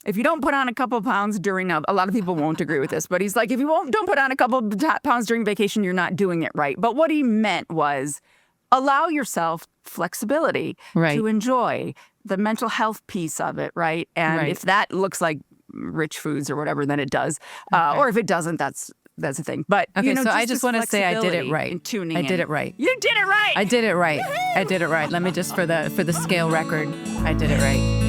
if you don't put on a couple pounds during a lot of people won't agree with this, but he's like, if you don't put on a couple pounds during vacation, you're not doing it right. But what he meant was allow yourself flexibility to enjoy the mental health piece of it, right? And if that looks like rich foods or whatever, then it does. Or if it doesn't, that's the thing. But okay, so I just want to say I did it right. Tuning I did it right. You did it right. I did it right. I did it right. Let me just for the scale record, I did it right.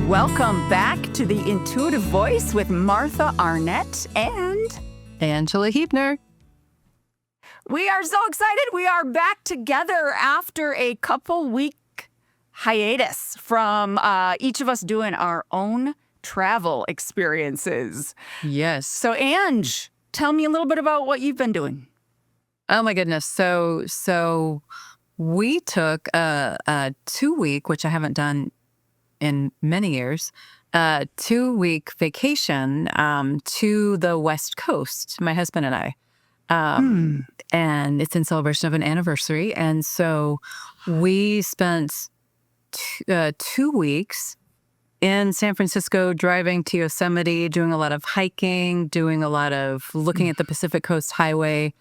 Welcome back to The Intuitive Voice with Martha Arnett and Angela Huebner. We are so excited. We are back together after a couple-week hiatus from each of us doing our own travel experiences. Yes. So, Ange, tell me a little bit about what you've been doing. Oh, my goodness. So we took a 2-week, which I haven't done in many years, 2-week vacation to the West Coast, my husband and I. And it's in celebration of an anniversary. And so we spent 2 weeks in San Francisco, driving to Yosemite, doing a lot of hiking, doing a lot of looking at the Pacific Coast Highway.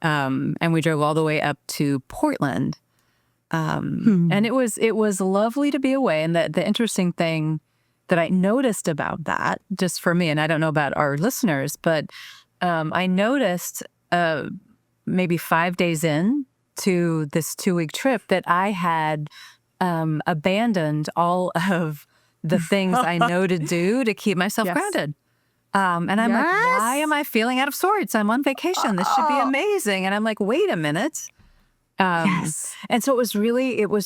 And we drove all the way up to Portland. And it was lovely to be away. And the interesting thing that I noticed about that, just for me, and I don't know about our listeners, but I noticed maybe 5 days in to this 2-week trip that I had abandoned all of the things I know to do to keep myself grounded. And I'm like, why am I feeling out of sorts? I'm on vacation. This should be amazing. And I'm like, wait a minute. And so it was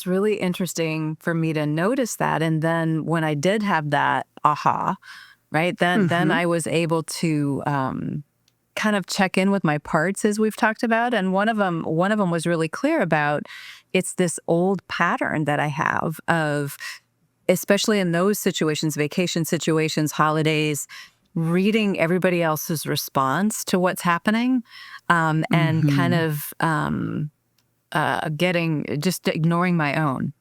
really interesting for me to notice that. And then when I did have that aha, right, then I was able to kind of check in with my parts, as we've talked about. And one of them was really clear about, it's this old pattern that I have of, especially in those situations, vacation situations, holidays, reading everybody else's response to what's happening, and kind of ignoring my own,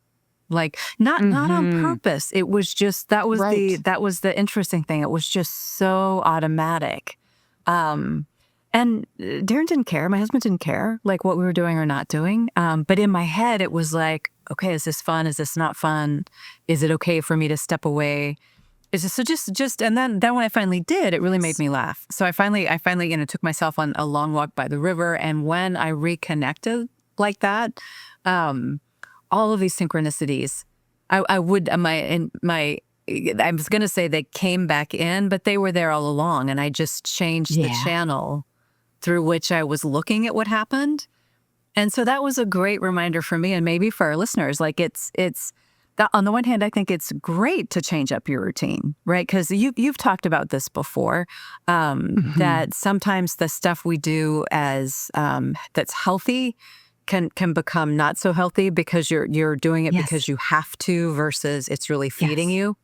like not on purpose. It was just that was the interesting thing. It was just so automatic. And Darren didn't care. My husband didn't care, like what we were doing or not doing. But in my head, it was like, okay, is this fun? Is this not fun? Is it okay for me to step away? Is this so just and then when I finally did, it really made me laugh. So I finally took myself on a long walk by the river. And when I reconnected like that, all of these synchronicities, I was going to say they came back in, but they were there all along. And I just changed the channel through which I was looking at what happened. And so that was a great reminder for me, and maybe for our listeners. Like it's that on the one hand, I think it's great to change up your routine, right? Because you've talked about this before, that sometimes the stuff we do as that's healthy can become not so healthy because you're doing it because you have to versus it's really feeding you.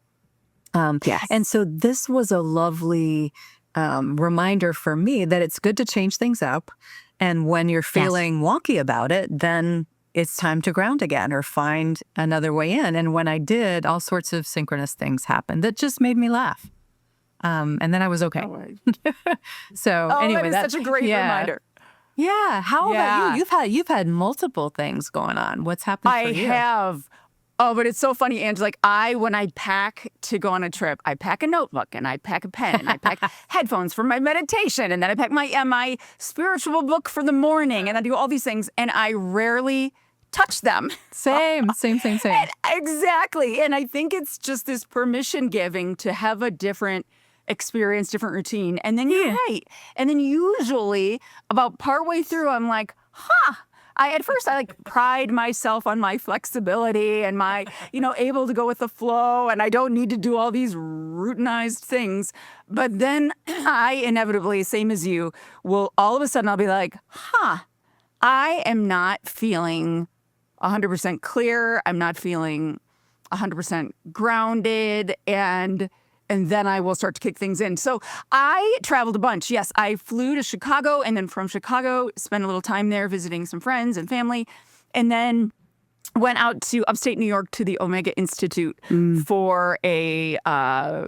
And so this was a lovely reminder for me that it's good to change things up. And when you're feeling wonky about it, then it's time to ground again or find another way in. And when I did, all sorts of synchronous things happened that just made me laugh. And then I was okay. So anyway, that's such a great reminder. Yeah. How about you? You've had multiple things going on. What's happened for you? I have. Oh, but it's so funny, Ange. Like when I pack to go on a trip, I pack a notebook and I pack a pen and I pack headphones for my meditation. And then I pack my spiritual book for the morning. And I do all these things and I rarely touch them. Same. Exactly. And I think it's just this permission giving to have a different experience, different routine. And then you're right. And then usually about partway through, I'm like, at first I like pride myself on my flexibility and my, able to go with the flow and I don't need to do all these routinized things. But then I inevitably, same as you, will all of a sudden I'll be like, I am not feeling 100% clear. I'm not feeling 100% grounded. And then I will start to kick things in. So I traveled a bunch. Yes, I flew to Chicago and then from Chicago, spent a little time there visiting some friends and family. And then went out to upstate New York to the Omega Institute for a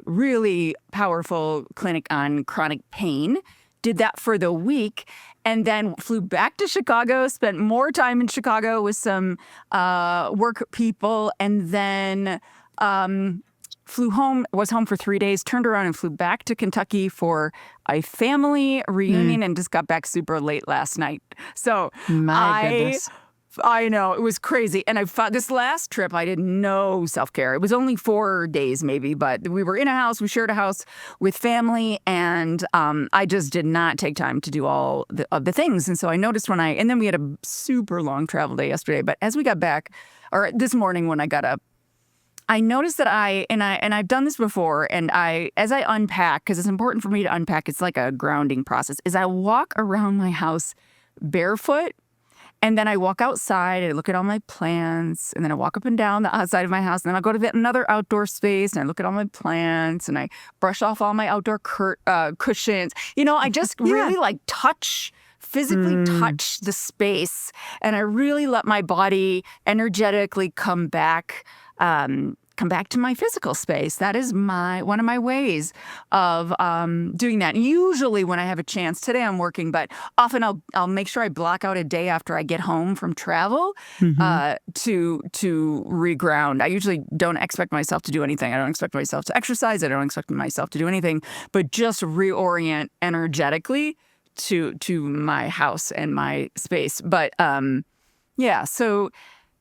really powerful clinic on chronic pain. Did that for the week, and then flew back to Chicago, spent more time in Chicago with some work people, and then flew home, was home for 3 days, turned around and flew back to Kentucky for a family reunion, and just got back super late last night. So My goodness. I know, it was crazy. And I found this last trip, I did no self-care. It was only 4 days maybe, but we were in a house, we shared a house with family, and I just did not take time to do all of the things. And so I noticed and then we had a super long travel day yesterday, but as we got back, or this morning when I got up, I noticed that I've done this before, and as I unpack, because it's important for me to unpack, it's like a grounding process, is I walk around my house barefoot. And then I walk outside and I look at all my plants, and then I walk up and down the outside of my house, and then I go to another outdoor space and I look at all my plants and I brush off all my outdoor cushions. I just really physically touch the space, and I really let my body energetically come back to my physical space. That is one of my ways of doing that. And usually when I have a chance, today I'm working, but often I'll make sure I block out a day after I get home from travel to reground. I usually don't expect myself to do anything. I don't expect myself to exercise. I don't expect myself to do anything, but just reorient energetically to my house and my space. But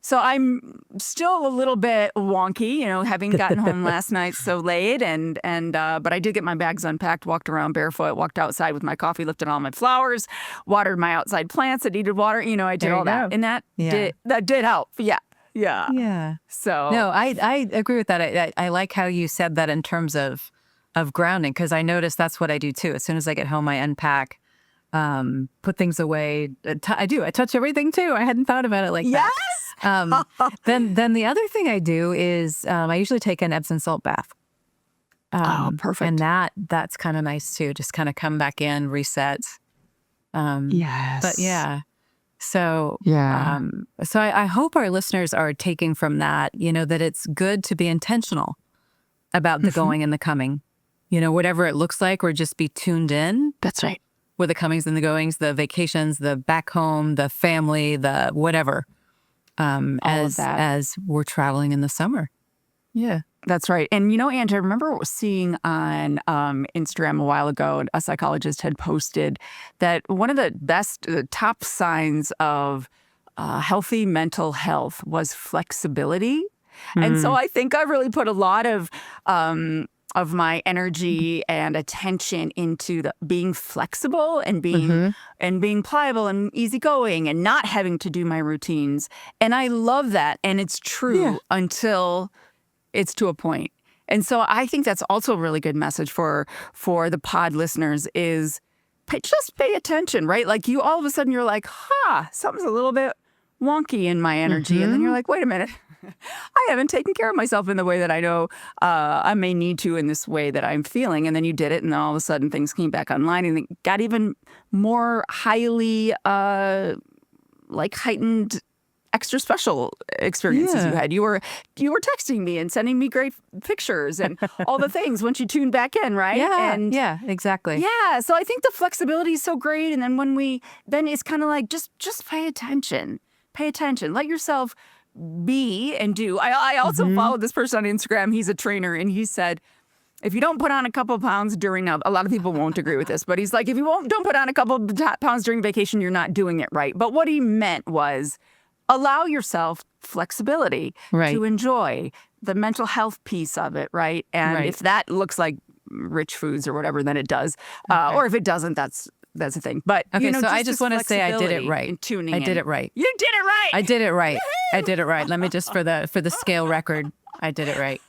So I'm still a little bit wonky, having gotten home last night so late, but I did get my bags unpacked, walked around barefoot, walked outside with my coffee, lifted all my flowers, watered my outside plants that needed water. I did all that, and that did help. Yeah. Yeah. So no, I agree with that. I like how you said that in terms of grounding, because I notice that's what I do too. As soon as I get home, I unpack, put things away. I touch everything too. I hadn't thought about it like that. Then the other thing I do is I usually take an Epsom salt bath. Perfect. And that's kind of nice too. Just kind of come back in, reset. Yes. But yeah. So Yeah. I hope our listeners are taking from that, that it's good to be intentional about the going and the coming. Whatever it looks like, or just be tuned in. That's right. With the comings and the goings, the vacations, the back home, the family, the whatever. As we're traveling in the summer. Yeah. That's right. And Angie, I remember seeing on Instagram a while ago, a psychologist had posted that one of the top signs of healthy mental health was flexibility. And so I think I've really put a lot of my energy and attention into being flexible and being pliable and easygoing and not having to do my routines. And I love that. And it's true until it's to a point. And so I think that's also a really good message for the pod listeners is just pay attention, right? Like all of a sudden you're like, something's a little bit wonky in my energy. And then you're like, wait a minute. I haven't taken care of myself in the way that I know I may need to in this way that I'm feeling. And then you did it, and then all of a sudden things came back online, and it got even more highly heightened, extra special experiences you had. You were texting me and sending me great pictures and all the things once you tuned back in, right? Yeah, exactly. Yeah, so I think the flexibility is so great. And then then it's kind of like just pay attention. Pay attention. Let yourself be and do. I also followed this person on Instagram. He's a trainer, and he said, if you don't put on a couple pounds during a lot of people won't agree with this, but he's like, if you don't put on a couple pounds during vacation, you're not doing it right. But what he meant was allow yourself flexibility to enjoy the mental health piece of it, right? And if that looks like rich foods or whatever, then it does. Or if it doesn't, that's the thing. But so I just want to say I did it right. I did it right. You did it right. I did it right. I did it right. Let me just for the scale record, I did it right.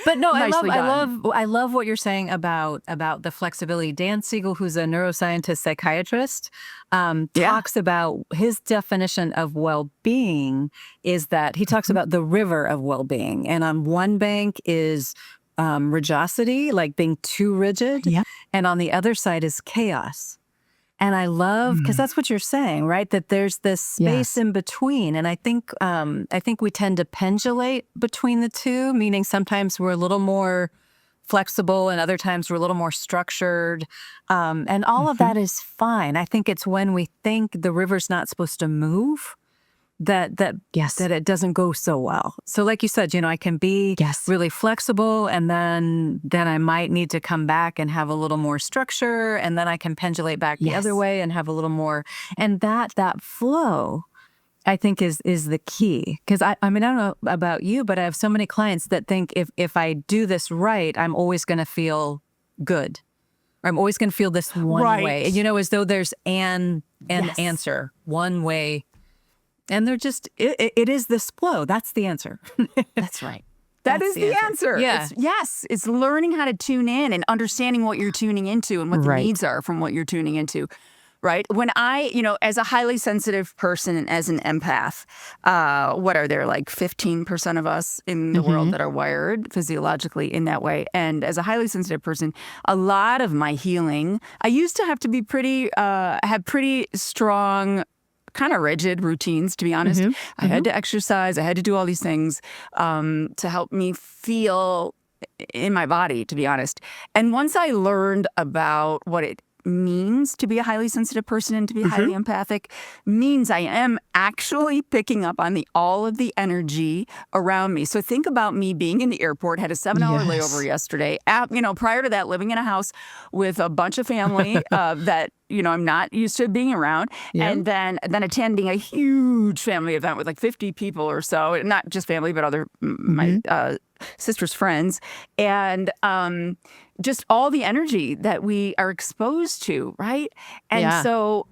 But no, I love what you're saying about the flexibility. Dan Siegel, who's a neuroscientist psychiatrist, talks about his definition of well-being is that he talks about the river of well-being, and on one bank is rigidity, like being too rigid, and on the other side is chaos. And I love, because that's what you're saying, right? That there's this space Yes. in between. And I think we tend to pendulate between the two, meaning sometimes we're a little more flexible and other times we're a little more structured. And all of that is fine. I think it's when we think the river's not supposed to move that Yes. it doesn't go so well. So like you said, I can be Yes. really flexible, and then I might need to come back and have a little more structure, and then I can pendulate back the other Yes. way and have a little more. And that flow, I think, is the key. Because I don't know about you, but I have so many clients that think if I do this right, I'm always going to feel good. Or I'm always going to feel this one Right. way. As though there's an Yes. answer, one way. And they're just, it is this flow. That's the answer. That's right. That That's is the the answer. answer. Yeah. It's learning how to tune in and understanding what you're tuning into and what the Right. needs are from what you're tuning into. Right. When I, as a highly sensitive person and as an empath, what are there, like 15% of us in the world that are wired physiologically in that way? And as a highly sensitive person, a lot of my healing, I used to have to be have pretty strong, kind of rigid routines, to be honest. I had to exercise. I had to do all these things to help me feel in my body, to be honest. And once I learned about what it means to be a highly sensitive person and to be highly empathic, means I am actually picking up on all of the energy around me. So think about me being in the airport, had a 7-hour Yes. layover yesterday. Prior to that, living in a house with a bunch of family that I'm not used to being around, Yeah. and then attending a huge family event with like 50 people or so, not just family, but other my sister's friends, and just all the energy that we are exposed to, right? And Yeah. so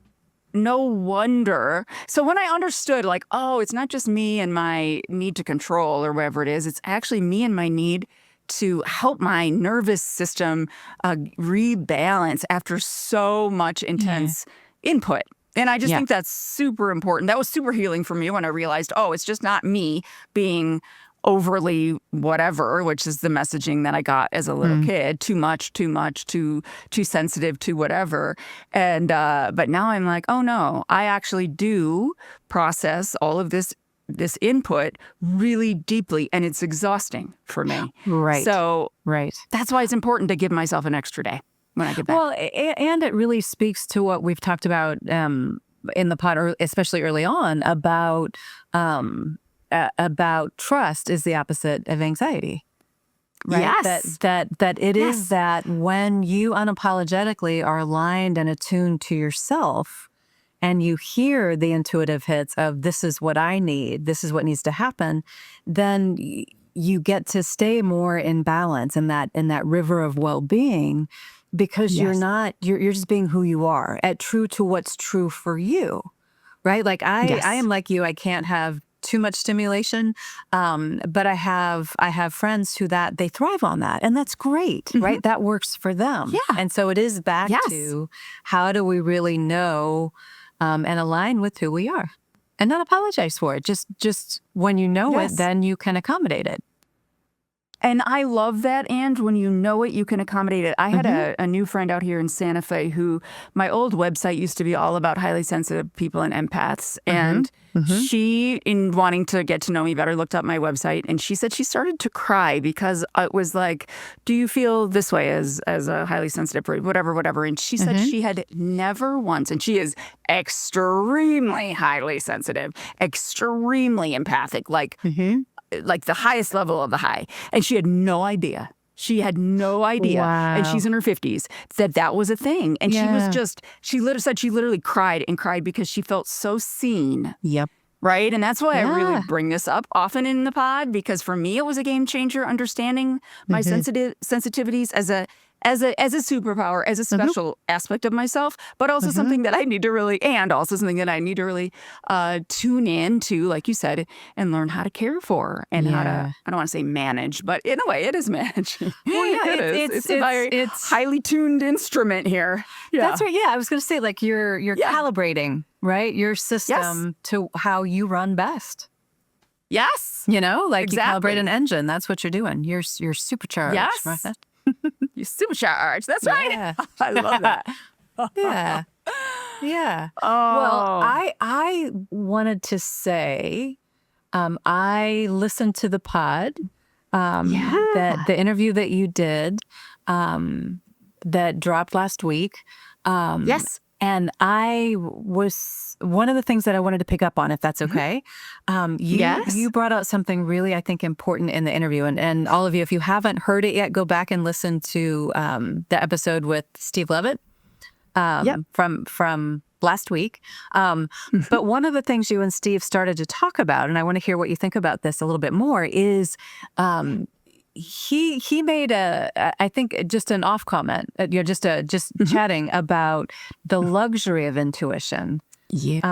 no wonder. So when I understood, like, oh, it's not just me and my need to control or whatever it is, it's actually me and my need to help my nervous system rebalance after so much intense input. And I just Yeah. think that's super important. That was super healing for me when I realized, oh, it's just not me being overly whatever, which is the messaging that I got as a little kid. Too much, too sensitive to whatever. And but now I'm like, oh no, I actually do process all of this input really deeply, and it's exhausting for me. Right. So Right. that's why it's important to give myself an extra day when I get back. Well, and it really speaks to what we've talked about in the pod, or especially early on, about trust is the opposite of anxiety. Right? Yes. That it is Yes. that when you unapologetically are aligned and attuned to yourself, and you hear the intuitive hits of this is what I need, this is what needs to happen, then you get to stay more in balance in that river of well-being, because you're Yes. not, you're just being who you are, true to what's true for you. Right? Like Yes. I am like you. I can't have too much stimulation, but I have friends who they thrive on that, and that's great, right? That works for them. Yeah. And so it is back Yes. to how do we really know and align with who we are, and not apologize for it. Just when you know Yes. it, then you can accommodate it. And I love that. And when you know it, you can accommodate it. I had a new friend out here in Santa Fe who, my old website used to be all about highly sensitive people and empaths. And she, in wanting to get to know me better, looked up my website, and she said she started to cry because it was like, do you feel this way as a highly sensitive person, whatever. And she said she had never once, and she is extremely highly sensitive, extremely empathic, like the highest level of the high. And she had no idea. She had no idea. And Wow. she's in her 50s, that was a thing. And Yeah. she literally cried and cried because she felt so seen. Yep. Right. And that's why I really Yeah. bring this up often in the pod, because for me, it was a game changer understanding my sensitivities as a superpower, as a special aspect of myself, but also something that I need to really, tune in to, like you said, and learn how to care for, and how to, I don't want to say manage, but in a way it is managing. Well, yeah, It is. It's a very it's highly tuned instrument here. Yeah. That's right. Yeah, I was going to say, like, you're calibrating, right, your system to how you run best. Yes. Like Exactly. you calibrate an engine. That's what you're doing. You're supercharged. Yes. Martha. You're supercharged. That's right. Yeah. I love that. Yeah. Yeah. Well, Oh, I wanted to say, I listened to the pod, that yeah. the interview that you did, that dropped last week. Yes. And I was one of the things that I wanted to pick up on, if that's Mhm. okay. You Yes. brought out something really, I think, important in the interview, and all of you, if you haven't heard it yet, go back and listen to the episode with Steve Levitt Yep. from last week. But one of the things you and Steve started to talk about, and I want to hear what you think about this a little bit more, is he made I think just an off comment, just Mhm. chatting about the luxury of intuition. Yes.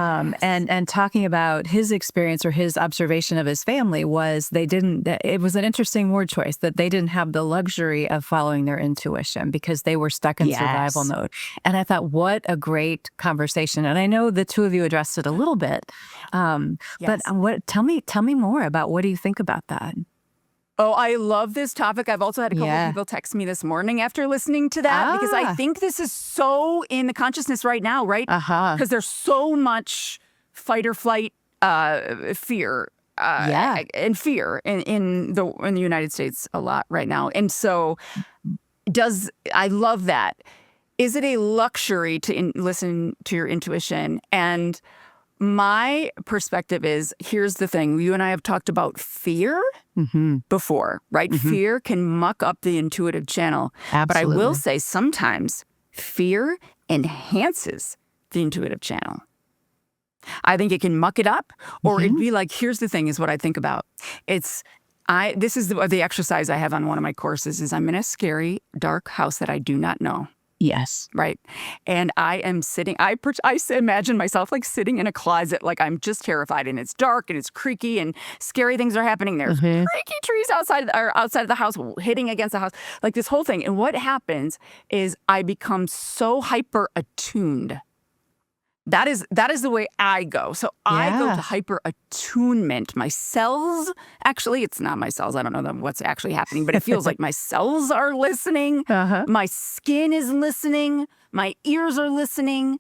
And talking about his experience or his observation of his family was it was an interesting word choice that they didn't have the luxury of following their intuition because they were stuck in survival Yes. mode. And I thought, what a great conversation. And I know the two of you addressed it a little bit. But Yes. tell me more about what do you think about that? Oh, I love this topic. I've also had a couple of Yeah. people text me this morning after listening to that because I Ah, think this is so in the consciousness right now, right? uh-huh. Because there's so much fight or flight, fear, Yeah. and fear in the United States a lot right now. And so, I love that? Is it a luxury to listen to your intuition? And my perspective is, here's the thing: you and I have talked about fear Mm-hmm. before, right? Mm-hmm. Fear can muck up the intuitive channel. But I will Absolutely. say sometimes fear enhances the intuitive channel. I think it can muck it up, or it'd Mm-hmm. be like, here's the thing is what I think about. This is the exercise I have on one of my courses is I'm in a scary, dark house that I do not know. Yes. Right. And I am sitting, imagine myself like sitting in a closet, like I'm just terrified and it's dark and it's creaky and scary things are happening. There's Mm-hmm. creaky trees outside of the house, hitting against the house, like this whole thing. And what happens is I become so hyper attuned. That is the way I go. So I go Yeah. to hyper attunement. My cells, actually, it's not my cells. I don't know what's actually happening, but it feels like my cells are listening. Uh-huh. My skin is listening. My ears are listening.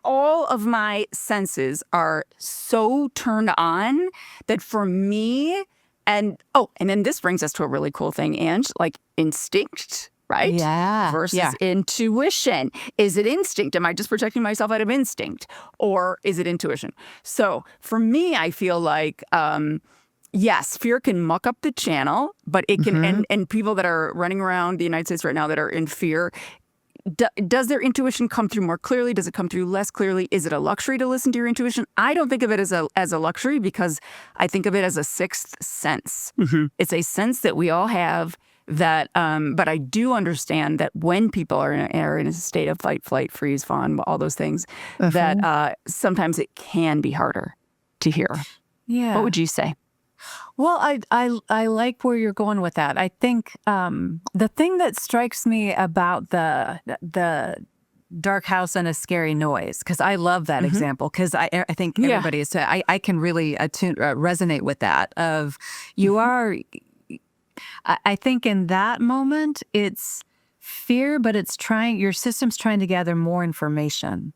All of my senses are so turned on that for me, and then this brings us to a really cool thing, Ange, like instinct, right? Yeah. Versus Yeah. intuition. Is it instinct? Am I just protecting myself out of instinct? Or is it intuition? So for me, I feel like, yes, fear can muck up the channel, but it can, Mm-hmm. and people that are running around the United States right now that are in fear, does their intuition come through more clearly? Does it come through less clearly? Is it a luxury to listen to your intuition? I don't think of it as a luxury because I think of it as a sixth sense. Mm-hmm. It's a sense that we all have that, but I do understand that when people are in a state of fight, flight, freeze, fawn, all those things, that sometimes it can be harder to hear. Yeah. What would you say? Well, I like where you're going with that. I think the thing that strikes me about the dark house and a scary noise, because I love that example, because I think Yeah. everybody is. I can really resonate with that. Of you are. I think in that moment it's fear, but it's your system's trying to gather more information.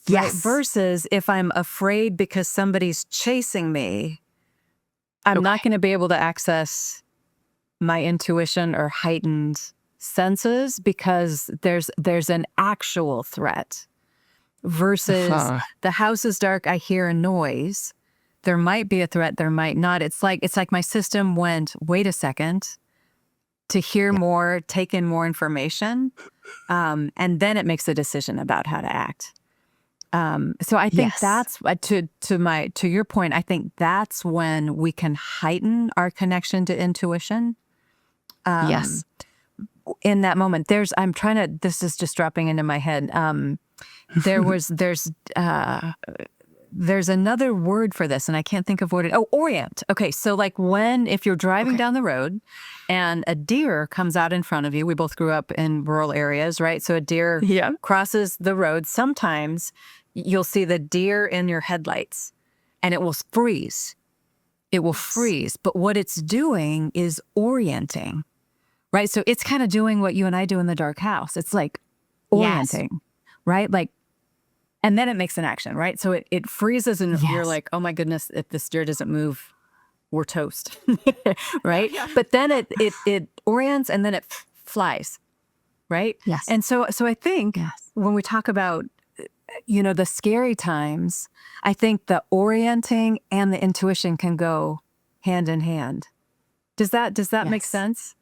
Right? Yes. Versus if I'm afraid because somebody's chasing me, I'm not going to be able to access my intuition or heightened senses because there's an actual threat. Versus the house is dark, I hear a noise. There might be a threat, there might not. It's like my system went, wait a second, to hear more, take in more information, and then it makes a decision about how to act. So I think Yes. that's to your point. I think that's when we can heighten our connection to intuition. Yes. In that moment, this is just dropping into my head. There's another word for this, and I can't think of what orient. Okay, so like if you're driving down the road and a deer comes out in front of you, we both grew up in rural areas, right? So a deer Yeah. crosses the road. Sometimes you'll see the deer in your headlights and it will freeze. It will freeze. But what it's doing is orienting, right? So it's kind of doing what you and I do in the dark house. It's like Yes. orienting, right? Like and then it makes an action, right? So it freezes and you're Yes. like, oh my goodness, if this deer doesn't move, we're toast, right? But then it orients and then it flies, right? Yes. And so I think Yes. when we talk about, the scary times, I think the orienting and the intuition can go hand in hand. Does that make Yes. sense?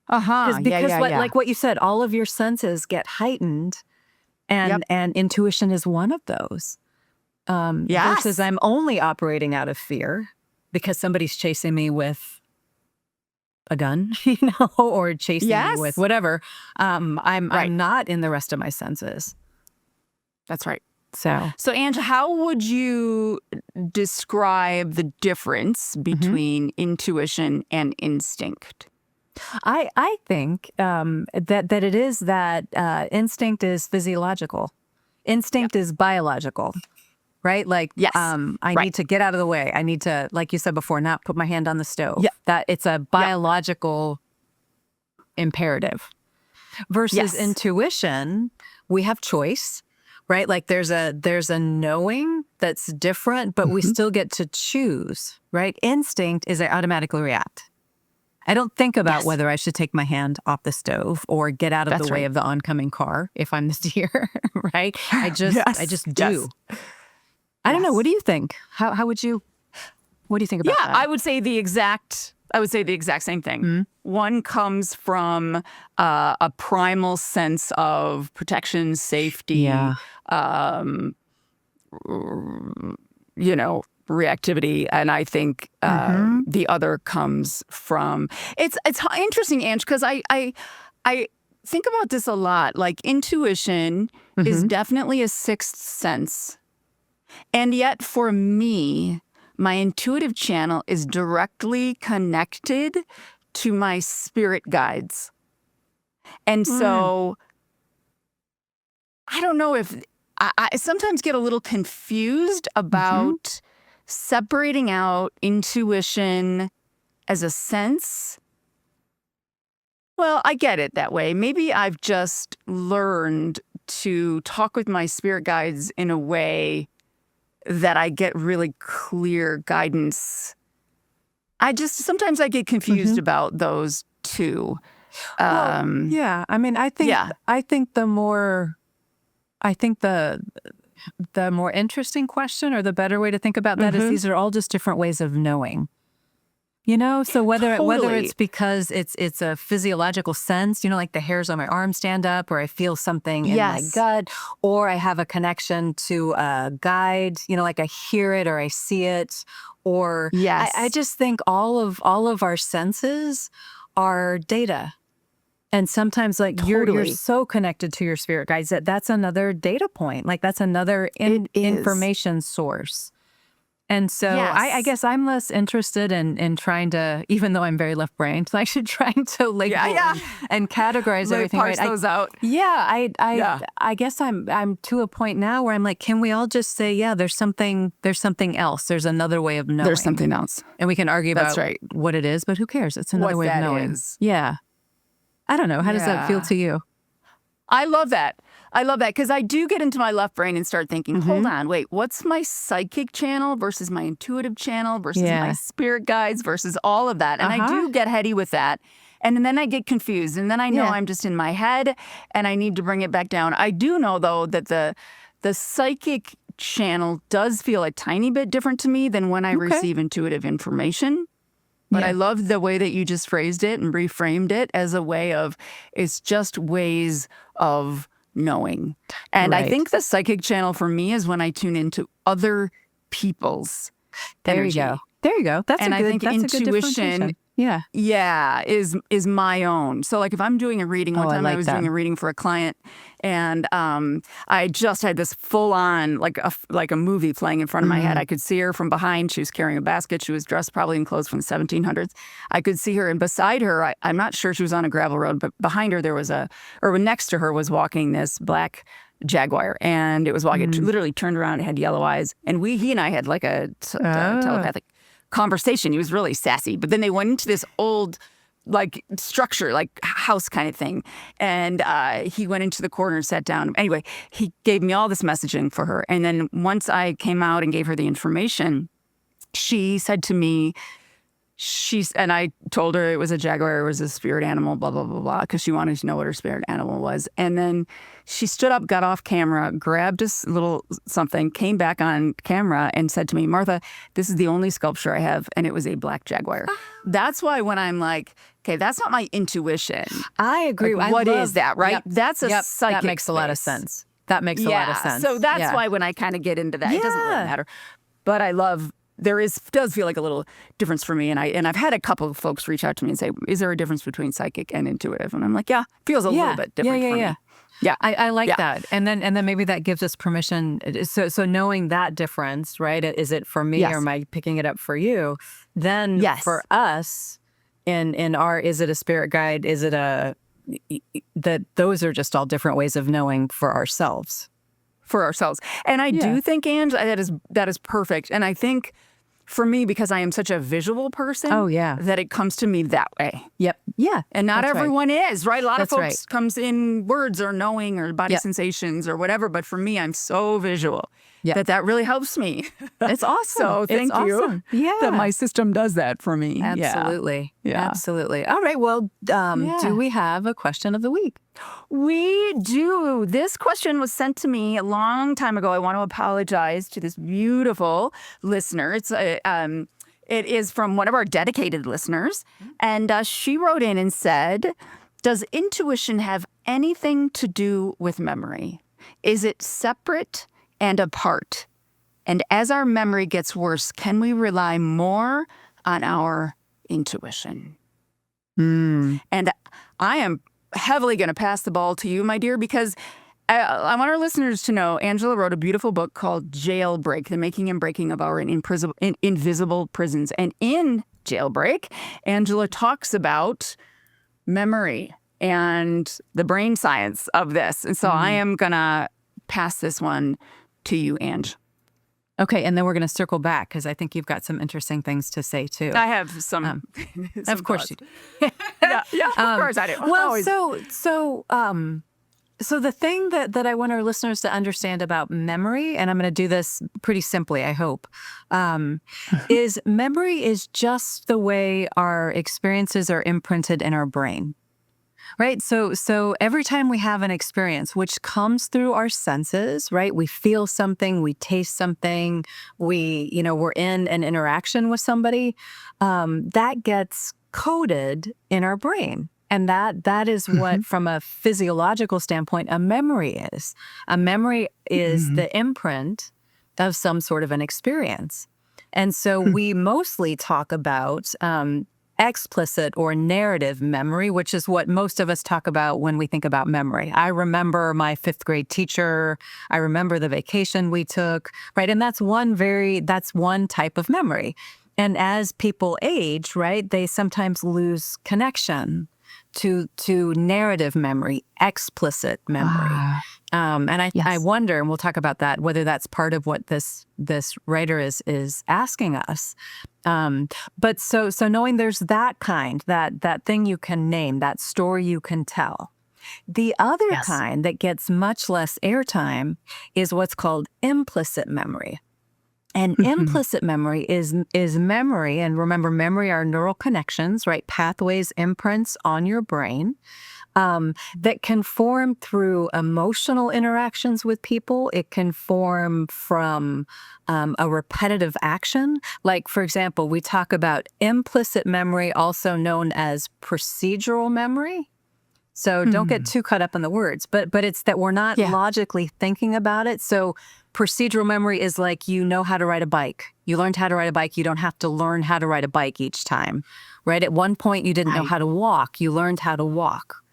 Uh-huh. Because like what you said, all of your senses get heightened, Yep. and intuition is one of those. Yes. Versus I'm only operating out of fear because somebody's chasing me with a gun, or chasing me Yes. with whatever. I'm Right. not in the rest of my senses. That's right. So So, Ange, how would you describe the difference between intuition and instinct? I think that it is that instinct is physiological, instinct is biological, right? Like, Yes. I Right. need to get out of the way. I need to, like you said before, not put my hand on the stove. Yeah. That it's a biological imperative. Versus Yes. intuition, we have choice, right? Like there's a knowing that's different, but we still get to choose, right? Instinct is I automatically react. I don't think about Yes. whether I should take my hand off the stove or get out of That's the way right. of the oncoming car if I'm the deer, right? I just Yes. do. I don't know. Yes. What do you think? How would you? What do you think about Yeah, that? I would say the exact same thing. Mm-hmm. One comes from a primal sense of protection, safety, Yeah. um, reactivity, and I think the other comes from it's interesting, Ange, because I think about this a lot. Like intuition is definitely a sixth sense, and yet for me, my intuitive channel is directly connected to my spirit guides. And so I don't know if I sometimes get a little confused about separating out intuition as a sense. Well, I get it that way. Maybe I've just learned to talk with my spirit guides in a way that I get really clear guidance. Sometimes I get confused about those two. Yeah. I mean, I think the more interesting question, or the better way to think about that, is these are all just different ways of knowing. So whether Totally. it's because it's a physiological sense, like the hairs on my arm stand up, or I feel something in my Yes. gut, or I have a connection to a guide, like I hear it or I see it, or Yes. I just think all of our senses are data. And sometimes like you're Totally. so connected to your spirit guides that's another data point. Like that's another It is. information source. And so I Yes. guess I'm less interested in trying to, even though I'm very left-brained, like trying to label and categorize Like, everything. parse Right? those out. I guess I'm to a point now where I'm like, can we all just say, yeah, there's something else. There's another way of knowing. There's something else. And we can argue That's about right. what it is, but who cares? It's another What way of that knowing. is. Yeah. I don't know. How does that feel Yeah. to you? I love that because I do get into my left brain and start thinking, hold on, wait, what's my psychic channel versus my intuitive channel versus Yeah. my spirit guides versus all of that? And I do get heady with that. And then I get confused. And then I know Yeah. I'm just in my head and I need to bring it back down. I do know, though, that the psychic channel does feel a tiny bit different to me than when I receive intuitive information. But I love the way that you just phrased it and reframed it as a way of it's just ways of knowing. And I Right. think the psychic channel for me is when I tune into other people's energy. There you go. That's And a I good, think that's a good intuition differentiation. Yeah. Yeah, is my own. So like if I'm doing a reading, one Oh, I time I like was that. doing a reading for a client and I just had this full on like a movie playing in front of my head. I could see her from behind. She was carrying a basket. She was dressed probably in clothes from the 1700s. I could see her, and beside her, I'm not sure she was on a gravel road, but behind her or next to her was walking this black Jaguar, and it was walking. It literally turned around. It had yellow eyes, and he and I had like a telepathic conversation. He was really sassy, but then they went into this old like structure, like house kind of thing. And he went into the corner and sat down. Anyway, he gave me all this messaging for her. And then once I came out and gave her the information, she said to me, and I told her it was a jaguar, it was a spirit animal, blah, blah, blah, blah, because she wanted to know what her spirit animal was. And then she stood up, got off camera, grabbed a little something, came back on camera and said to me, Martha, this is the only sculpture I have, and it was a black jaguar. That's why when I'm like, okay, that's not my intuition. I agree. Like, what is that, right? Yep, That's a psychic That makes a lot of space. sense. That makes a lot of sense. So that's why when I kind of get into that, it doesn't really Yeah. matter. But I love, does feel like a little difference for me. And I've had a couple of folks reach out to me and say, is there a difference between psychic and intuitive? And I'm like, yeah, feels a little bit different for me. Yeah. I like that. And then maybe that gives us permission. So knowing that difference, right? Is it for me Yes. or am I picking it up for you? Then Yes. for us in our, is it a spirit guide? Is it that those are just all different ways of knowing for ourselves. For ourselves. And I do think, Ange, that is perfect. And I think for me, because I am such a visual person, Oh, yeah. that it comes to me that way. Yep. Yeah. And not That's right. everyone is, right? A lot That's of right. folks comes in words or knowing or body Yep. sensations or whatever. But for me, I'm so visual Yep. that really helps me. It's awesome. So It's thank you awesome. Yeah. that my system does that for me. Yeah. Absolutely. Yeah. Absolutely. All right. Well, do we have a question of the week? We do. This question was sent to me a long time ago. I want to apologize to this beautiful listener. It is from one of our dedicated listeners. And she wrote in and said, does intuition have anything to do with memory? Is it separate and apart? And as our memory gets worse, can we rely more on our intuition? And I am heavily going to pass the ball to you, my dear, because I want our listeners to know Angela wrote a beautiful book called Jailbreak, The Making and Breaking of Our Invisible Prisons. And in Jailbreak, Angela talks about memory and the brain science of this. And so I am going to pass this one to you, Ange. Okay. And then we're going to circle back because I think you've got some interesting things to say too. I have some. Of course you do. Yeah, of course I do. Well, Always. so the thing that I want our listeners to understand about memory, and I'm going to do this pretty simply, I hope, is memory is just the way our experiences are imprinted in our brain. Right. So every time we have an experience, which comes through our senses, right? We feel something, we taste something, we're in an interaction with somebody, that gets coded in our brain. And that is what, from a physiological standpoint, a memory is. A memory is the imprint of some sort of an experience. And so we mostly talk about explicit or narrative memory, which is what most of us talk about when we think about memory. I remember my 5th grade teacher. I remember the vacation we took, right? And that's one type of memory. And as people age, right, they sometimes lose connection to narrative memory, explicit memory. And I wonder, and we'll talk about that, whether that's part of what this writer is asking us. But so knowing there's that kind, that thing you can name, that story you can tell. The other kind that gets much less airtime is what's called implicit memory. And implicit memory is memory, and remember, memory are neural connections, right? Pathways, imprints on your brain that can form through emotional interactions with people. It can form from a repetitive action. Like, for example, we talk about implicit memory, also known as procedural memory. So don't get too caught up in the words, but it's that we're not logically thinking about it. So procedural memory is like, you know how to ride a bike. You learned how to ride a bike. You don't have to learn how to ride a bike each time, right? At one point, you didn't know how to walk. You learned how to walk.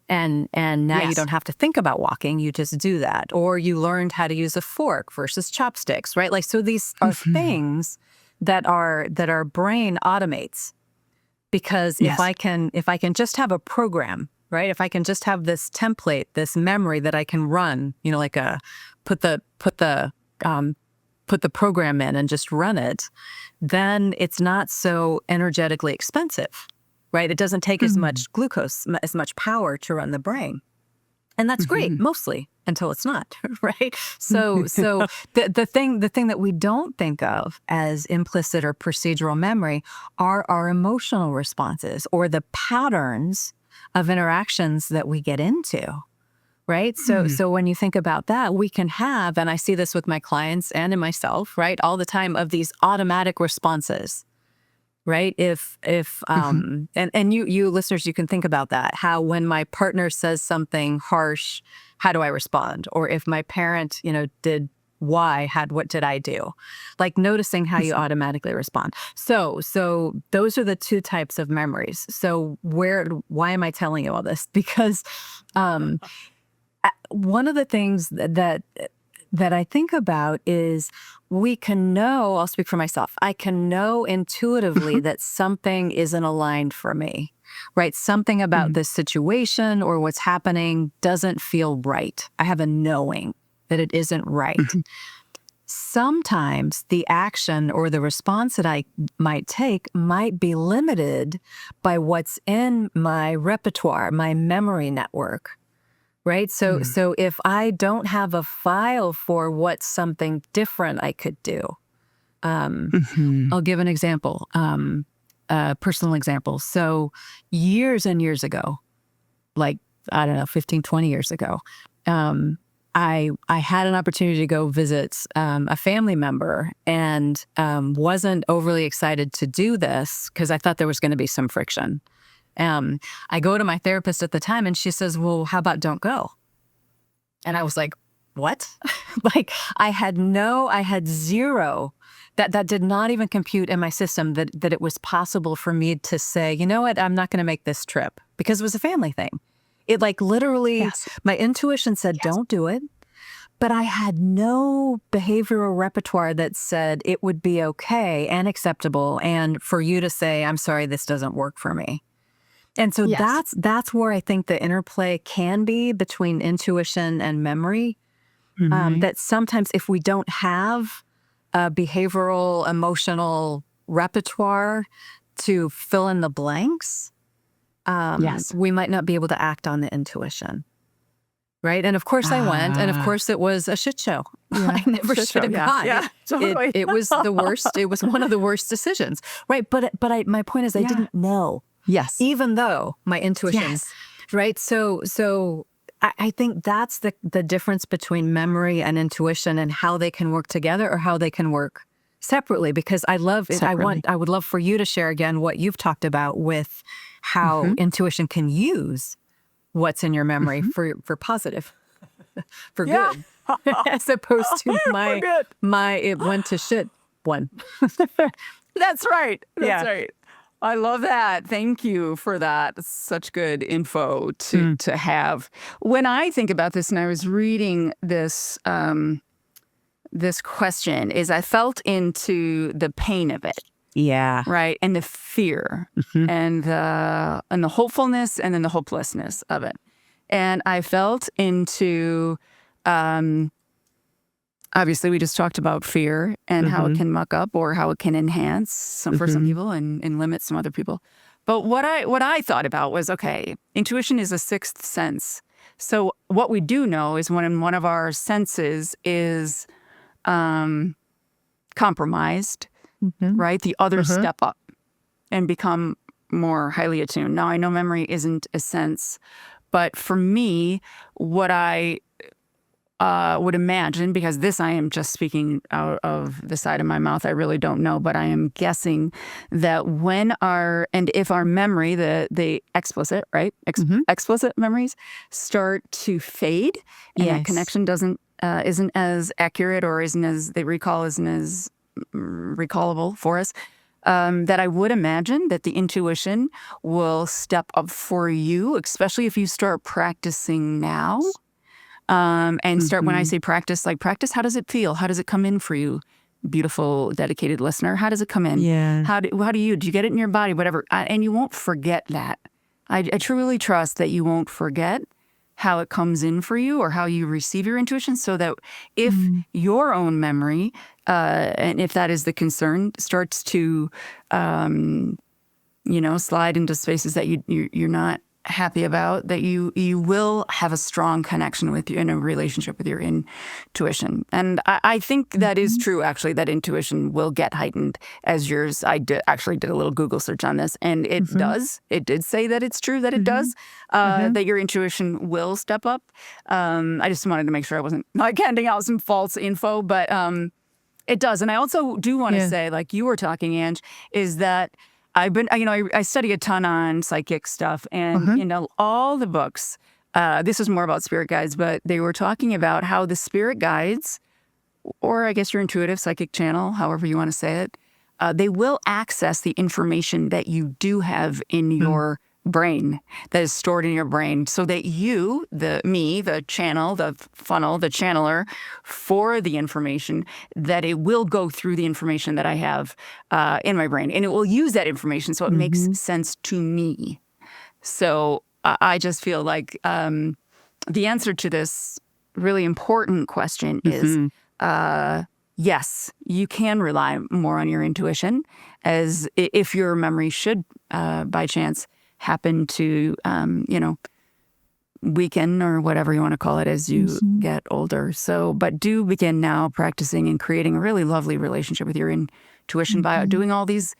And now you don't have to think about walking. You just do that. Or you learned how to use a fork versus chopsticks, right? Like, so these are things that our brain automates. Because if I can just have a program, right? If I can just have this template, this memory that I can run, like put the program in and just run it, then it's not so energetically expensive, right? It doesn't take as much glucose, as much power to run the brain. And that's great, mostly, until it's not, right? So the thing that we don't think of as implicit or procedural memory are our emotional responses or the patterns of interactions that we get into, right? So when you think about that, we can have, and I see this with my clients and in myself, right, all the time, of these automatic responses. Right? If and you listeners, you can think about that. How when my partner says something harsh, how do I respond? Or if my parent, did Y, what did I do? Like noticing how you automatically respond. So those are the two types of memories. So why am I telling you all this? Because one of the things that I think about is we can know, I'll speak for myself, I can know intuitively that something isn't aligned for me, right? Something about this situation or what's happening doesn't feel right. I have a knowing that it isn't right. Sometimes the action or the response that I might take might be limited by what's in my repertoire, my memory network. Right? So if I don't have a file for what's something different I could do, I'll give an example, a personal example. So years and years ago, like, I don't know, 15, 20 years ago, I had an opportunity to go visit a family member and wasn't overly excited to do this because I thought there was going to be some friction. I go to my therapist at the time and she says, well, how about don't go? And I was like, what? Like I had zero, that did not even compute in my system that it was possible for me to say, you know what, I'm not going to make this trip because it was a family thing. It like literally, my intuition said, don't do it. But I had no behavioral repertoire that said it would be okay and acceptable and for you to say, I'm sorry, this doesn't work for me. And so that's where I think the interplay can be between intuition and memory. That sometimes if we don't have a behavioral, emotional repertoire to fill in the blanks, we might not be able to act on the intuition. Right. And of course I went, and of course it was a shit show. I never should have gone. Yeah, totally. It was the worst. It was one of the worst decisions. Right. But my point is I didn't know. Yes. Even though my intuition, right? So I think that's the difference between memory and intuition and how they can work together or how they can work separately, because I love it. I would love for you to share again what you've talked about with how intuition can use what's in your memory for positive, for good, as opposed to my it went to shit one. That's right. That's right. I love that. Thank you for that. It's such good info to have. When I think about this, and I was reading this this question, is I felt into the pain of it. Yeah. Right. And the fear and the hopefulness and then the hopelessness of it. And I felt into obviously, we just talked about fear and how it can muck up or how it can enhance for some people and limit some other people. But what I thought about was, okay, intuition is a sixth sense. So what we do know is when one of our senses is compromised, right, the others step up and become more highly attuned. Now, I know memory isn't a sense, but for me, what I would imagine, because this I am just speaking out of the side of my mouth, I really don't know, but I am guessing that if our memory, the explicit, right, explicit memories start to fade, and that connection isn't as accurate or the recall isn't as recallable for us, that I would imagine that the intuition will step up for you, especially if you start practicing now. And start, when I say practice, like practice, how does it feel? How does it come in for you? Beautiful, dedicated listener. How does it come in? Yeah. Do you get it in your body, whatever? And you won't forget that. I truly trust that you won't forget how it comes in for you or how you receive your intuition, so that if your own memory, and if that is the concern, starts to slide into spaces that you're not happy about, that you will have a strong connection with you in a relationship with your intuition. And I think that is true, actually, that intuition will get heightened as yours. I actually did a little Google search on this, and it does. It did say that it's true that it does, that your intuition will step up. I just wanted to make sure I wasn't handing out some false info, but it does. And I also do want to say, like you were talking, Ange, is that I've been, I study a ton on psychic stuff, and, all the books, this was more about spirit guides, but they were talking about how the spirit guides, or I guess your intuitive psychic channel, however you want to say it, they will access the information that you do have in your brain, that is stored in your brain, so that you, the channel, the funnel, the channeler for the information, that it will go through the information that I have in my brain, and it will use that information so it makes sense to me. So I just feel like the answer to this really important question is yes, you can rely more on your intuition, as if your memory should by chance happen to, weaken, or whatever you want to call it, as you get older. So, but do begin now practicing and creating a really lovely relationship with your intuition by doing all these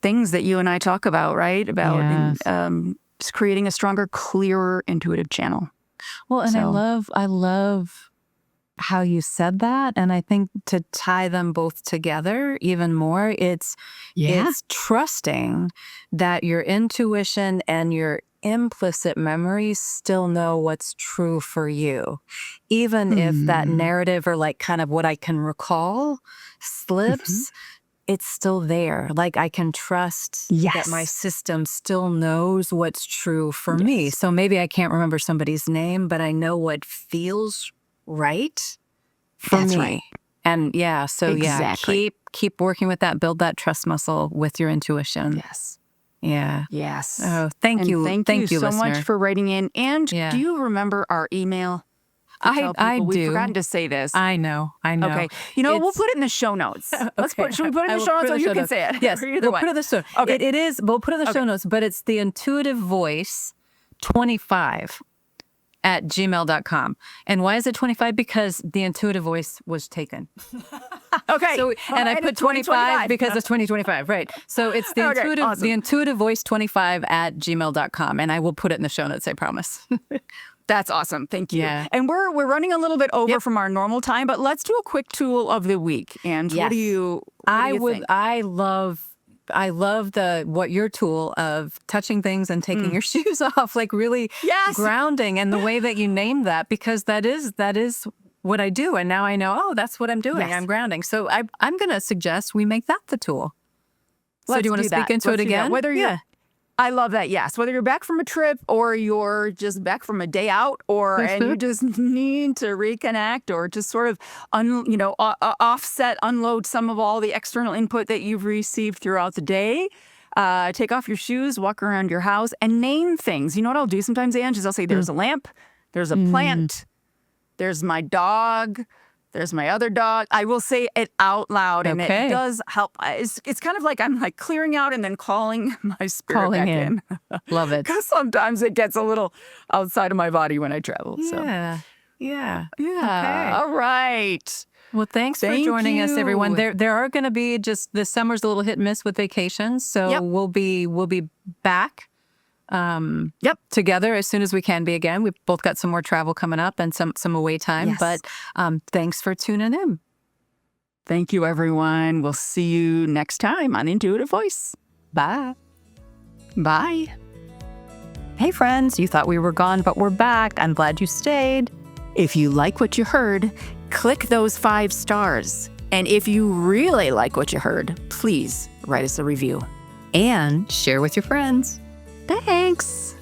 things that you and I talk about, right? About just creating a stronger, clearer, intuitive channell. Well, and I love how you said that. And I think to tie them both together even more, it's trusting that your intuition and your implicit memories still know what's true for you. Even if that narrative, or like kind of what I can recall, slips, it's still there. Like I can trust that my system still knows what's true for me. So maybe I can't remember somebody's name, but I know what feels right for me. Right. And keep working with that, build that trust muscle with your intuition. Yes. Yeah. Yes. Oh, thank you. Thank you so listener. much for writing in. And do you remember our email? I do. We've forgotten to say this. I know. Okay. We'll put it in the show notes. Should we put it in the show notes, or you can say it? Yes. We'll put it in the show. Okay. It is. We'll put it in the show notes, but it's the Intuitive Voice 25 at gmail.com. And why is it 25? Because the intuitive voice was taken. Okay. So, and I put 25 because it's 2025. Right. So it's the intuitive voice 25 at gmail.com. And I will put it in the show notes, I promise. That's awesome. Thank you. Yeah. And we're running a little bit over from our normal time, but let's do a quick tool of the week. And what do you think? I love what your tool of touching things and taking your shoes off, like really grounding, and the way that you named that, because that is what I do. And now I know, that's what I'm doing. I'm grounding. So I'm going to suggest we make that the tool. So do you want to speak into it again? I love that. Yes. Whether you're back from a trip, or you're just back from a day out, and you just need to reconnect, or just sort of, offset, unload some of all the external input that you've received throughout the day. Take off your shoes, walk around your house, and name things. You know what I'll do sometimes, Ange, is I'll say, there's a lamp, there's a plant, there's my dog, there's my other dog. I will say it out loud, and it does help. It's kind of like I'm like clearing out and then calling my spirit back in. Love it. Because sometimes it gets a little outside of my body when I travel. Yeah. Okay. All right. Well, thanks for joining us, everyone. There are going to be this summer's a little hit and miss with vacations, so we'll be back. Together as soon as we can be again. We've both got some more travel coming up and some away time, but thanks for tuning in. Thank you, everyone. We'll see you next time on Intuitive Voice. Bye. Bye. Hey, friends, you thought we were gone, but we're back. I'm glad you stayed. If you like what you heard, click those 5 stars. And if you really like what you heard, please write us a review. And share with your friends. Thanks.